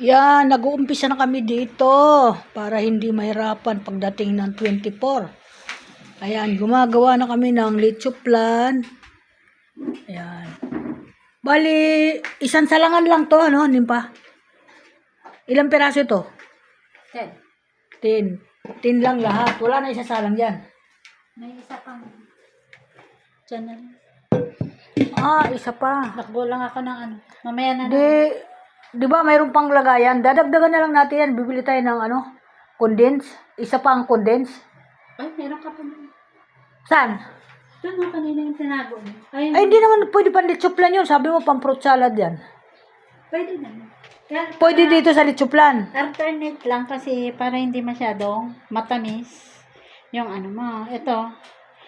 Yan, nag-uumpisa na kami dito para hindi mahirapan pagdating ng 24. Ayan, gumagawa na kami ng lechoplan. Ayan. Bali, isang salangan lang to, ano, Nimpa? Ilang piraso to? 10. 10. 10 lang lahat. Wala na isa salang dyan. May isa pang dyan na rin. Isa pa. Takbo lang ako ng ano. Mamaya na lang. Di ba mayroon pang lagayan? Dadagdagan na lang natin yan. Bibili tayo ng condense. Isa pa ang condense. Ay, meron ka pa naman. Saan? Doon mo kanina yung tinago mo. Ay, hindi naman pwede pang lechoplan yun. Sabi mo pang fruit salad yan. Pwede naman. Pwede dito sa lechoplan. Alternate lang kasi para hindi masyadong matamis. Yung ano mo. Ito.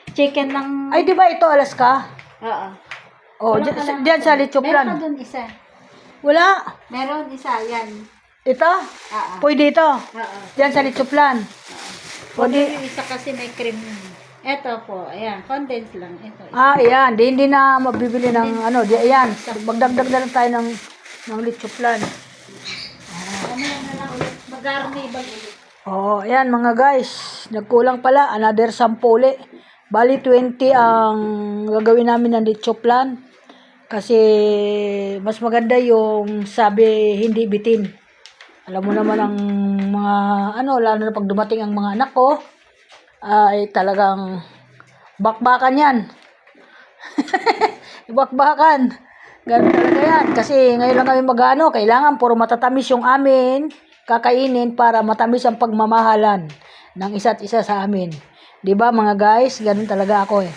Chicken lang. Ay, di ba ito Alaska? Oo. Oh, diyan sa Meron lechoplan. pa doon isa. Wala. Meron isa. Yan. Ito? Oo. Pwede ito. Oo. Diyan sa lechoplan. Pwede Pwede. yung isa kasi may cream. Ito po. Ayan. Condense lang. Ito. Ayan. Hindi na mabibili ng ayan. Magdagdag na lang tayo ng lechoplan. Ano na lang ulit. Mag-garnibal ulit. Ayan mga guys. Nagkulang pala. Another 10 uli. Bali 20 ang gagawin namin ng lechoplan. Kasi mas maganda yung sabi hindi bitin. Alam mo naman ang mga lalo na pag dumating ang mga anak ko, ay talagang bakbakan yan. Bakbakan. Ganun talaga yan. Kasi ngayon lang kami kailangan puro matatamis yung amin kakainin para matamis ang pagmamahalan ng isa't isa sa amin. 'Di ba mga guys? Ganun talaga ako eh.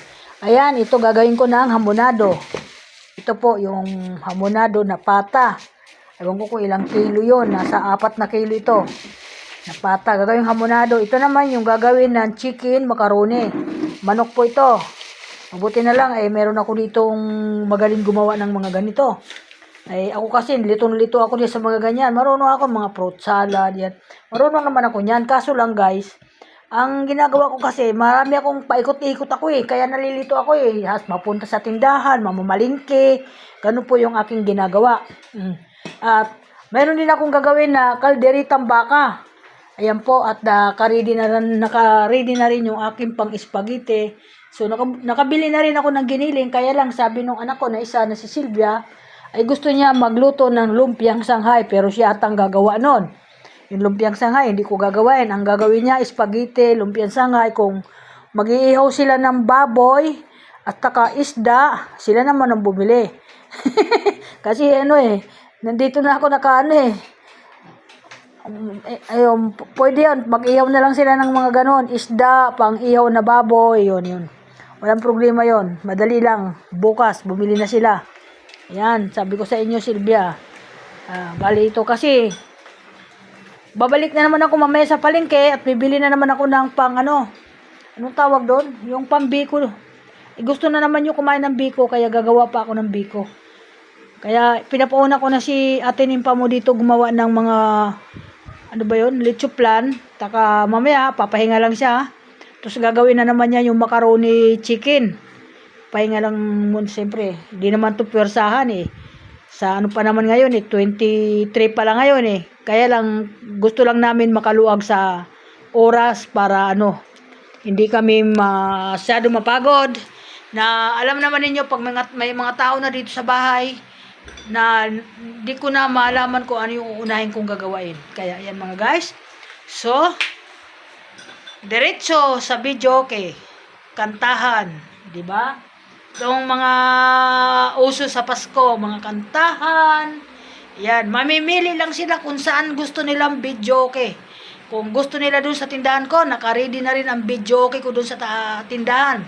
Ayan, ito gagawin ko ng hamonado. Ito po yung hamonado na pata. Ewan ko kung ilang kilo yun. Nasa 4 na kilo ito. Na pata. Gagawin hamonado. Ito naman yung gagawin ng chicken macaroni. Manok po ito. Mabuti na lang meron ako ditong magaling gumawa ng mga ganito. Ako kasi litong-lito ako din sa mga ganyan. Marunong ako mga fruit salad yan. Marunong naman ako niyan. Kaso lang guys, ang ginagawa ko kasi, marami akong paikot-ikot ako kaya nalilito ako mapunta sa tindahan, mamamalingke, ganun po yung aking ginagawa. At mayroon din akong gagawin na kalderitang baka. Ayan po, at naka-ready na rin yung aking pang spaghetti. So nakabili na rin ako ng giniling, kaya lang sabi nung anak ko na isa na si Sylvia, ay gusto niya magluto ng lumpiang Shanghai, pero siya atang gagawa nun. Yung lumpiang Shanghai, hindi ko gagawin. Ang gagawin niya, spaghetti, lumpiang Shanghai. Kung mag-iihaw sila ng baboy at taka isda, sila naman ang bumili. Kasi nandito na ako pwede yun. Mag-ihaw na lang sila ng mga ganon. Isda, pang-ihaw na baboy, yun. Walang problema yon. Madali lang. Bukas, bumili na sila. Yan, sabi ko sa inyo, Sylvia. Bali ito kasi, babalik na naman ako mamaya sa palengke at bibili na naman ako ng anong tawag doon? Yung pambiko. Gusto na naman yung kumain ng biko, kaya gagawa pa ako ng biko. Kaya pinapauna ko na si Ate Nimpa mo dito gumawa ng mga, lechoplan. Taka mamaya, papahinga lang siya. Tapos gagawin na naman niya yung macaroni chicken. Pahinga lang muna siyempre. Hindi naman ito pwersahan Sa pa naman ngayon 23 pa lang ngayon Kaya lang gusto lang namin makaluwag sa oras para hindi kami masyado mapagod. Na alam naman ninyo pag may mga tao na dito sa bahay na hindi ko na malaman kung ano yung uunahin kong gagawain. Kaya yan mga guys. So, diretso sa video kantahan, 'di ba? Itong mga uso sa Pasko, mga kantahan. Yan, mamimili lang sila kung saan gusto nilang videoke. Kung gusto nila dun sa tindahan ko, naka-ready na rin ang videoke ko dun sa tindahan.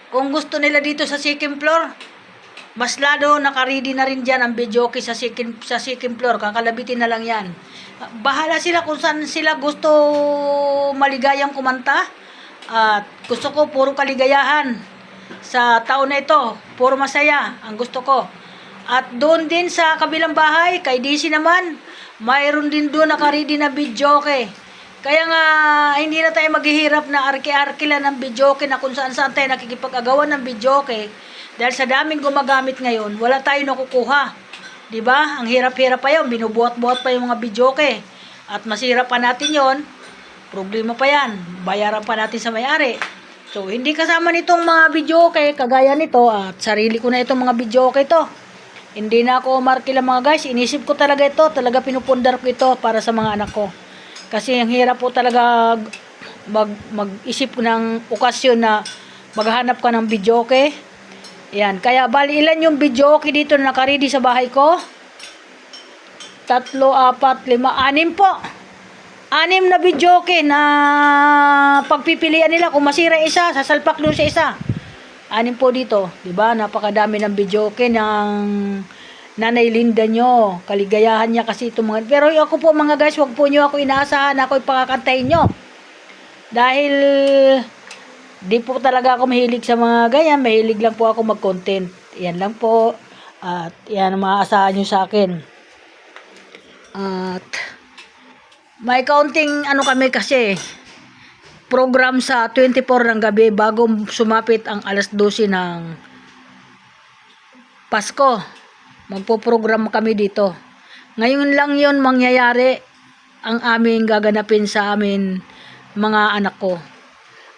Kung gusto nila dito sa second floor, mas lalo naka-ready na rin dyan ang videoke sa second floor. Kakalabitin na lang yan. Bahala sila kung saan sila gusto maligayang kumanta. At gusto ko puro kaligayahan. Sa taon na ito, puro masaya ang gusto ko. At doon din sa kabilang bahay, kay DC naman, mayroon din doon naka-ready na videoke. Kaya nga, hindi na tayo maghihirap na arke-arke lang ng videoke na kung saan-saan tayo nakikipag-agawan ng videoke. Dahil sa daming gumagamit ngayon, wala tayo nakukuha. 'Di ba? Ang hirap-hirap pa 'yon, binubuhat-buhat pa yung mga videoke. At masira pa natin 'yon. Problema pa 'yan. Bayaran pa natin sa may-ari. So, hindi kasama nitong mga videoke kagaya nito at sarili ko na itong mga videoke to. Hindi na ako markila mga guys. Inisip ko talaga ito. Talaga pinupundar ko ito para sa mga anak ko. Kasi ang hirap po talaga mag-isip ng okasyon na maghanap ka ng videoke. Yan. Kaya bali ilan yung videoke dito na nakaready sa bahay ko? 3, 4, 5, 6 po. 6 na videoke na pagpipilian nila kung masira isa, sasalpak doon sa isa. 6 po dito, 'di ba? Napakadami ng videoke ng Nanay Linda nyo. Kaligayahan niya kasi ito mga. Pero ako po mga guys, wag po niyo ako inaasahan na ako ipakakantahin nyo. Dahil di po talaga ako mahilig sa mga ganyan. Mahilig lang po ako mag-content. Yan lang po. At yan ang maaasahan nyo sa akin. At may kaunting ano kami kasi program sa 24 ng gabi bago sumapit ang alas 12 ng Pasko. Magpo-program kami dito. Ngayon lang yon mangyayari ang aming gaganapin sa amin mga anak ko.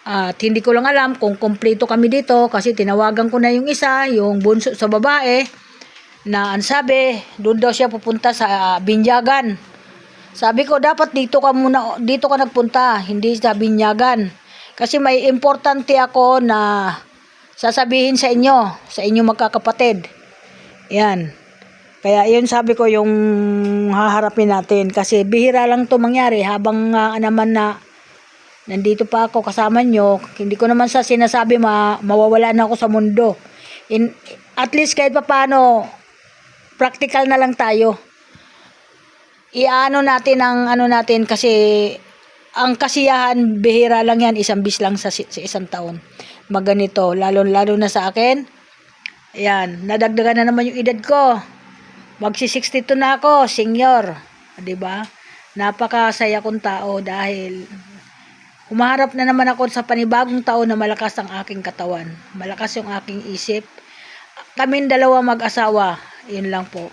At hindi ko lang alam kung kompleto kami dito kasi tinawagan ko na yung isa, yung bunso sa babae na ang sabi, doon daw siya pupunta sa Binyagan. Sabi ko, dapat dito ka nagpunta, hindi sa Binyagan. Kasi may importante ako na sasabihin sa inyo magkakapatid. Yan. Kaya yun sabi ko yung haharapin natin. Kasi bihira lang to mangyari habang naman na nandito pa ako kasama nyo. Hindi ko naman sa sinasabi mawawala na ako sa mundo. At least kahit pa paano, practical na lang tayo. Iano natin ang ano natin kasi ang kasiyahan bihira lang yan, isang bis lang sa isang taon. Maganito, lalo na sa akin. Ayan, nadagdagan na naman yung edad ko. Magsi-62 na ako, senior. 'Di ba? Napakasaya kong tao dahil humaharap na naman ako sa panibagong taon na malakas ang aking katawan. Malakas yung aking isip. Kaming dalawa mag-asawa, yun lang po.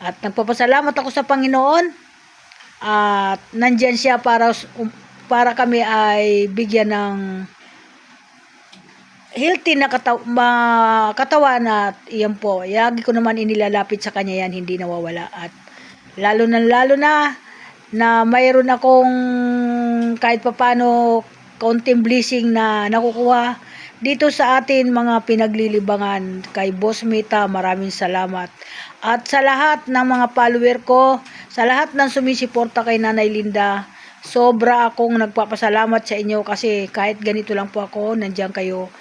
At nagpapasalamat ako sa Panginoon at nandyan siya para kami ay bigyan ng healthy na katawan at iyan po. Yagi ko naman inilalapit sa kanya yan, hindi nawawala. At lalo na mayroon akong kahit papano konting blessing na nakukuha dito sa atin mga pinaglilibangan. Kay Boss Mita, maraming salamat. At sa lahat ng mga follower ko, sa lahat ng sumisiporta kay Nanay Linda, sobra akong nagpapasalamat sa inyo kasi kahit ganito lang po ako, nandiyan kayo.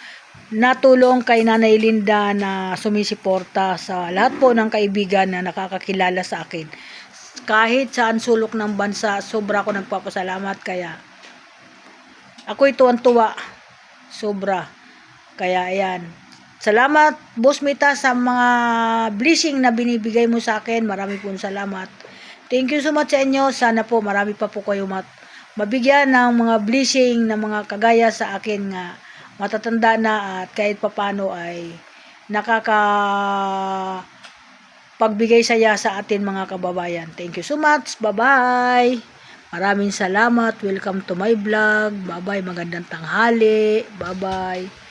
Natulong kay Nanay Linda na sumisiporta sa lahat po ng kaibigan na nakakakilala sa akin. Kahit saan sulok ng bansa, sobra ako nagpapasalamat kaya ako'y tuwan-tuwa. Sobra. Kaya ayan. Salamat, Boss Mita, sa mga blessing na binibigay mo sa akin. Marami pong salamat. Thank you so much sa inyo. Sana po marami pa po kayo mabigyan ng mga blessing na mga kagaya sa akin nga matatanda na at kahit papano ay pagbigay saya sa atin mga kababayan. Thank you so much. Bye-bye. Maraming salamat. Welcome to my vlog. Bye-bye. Magandang tanghali. Bye-bye.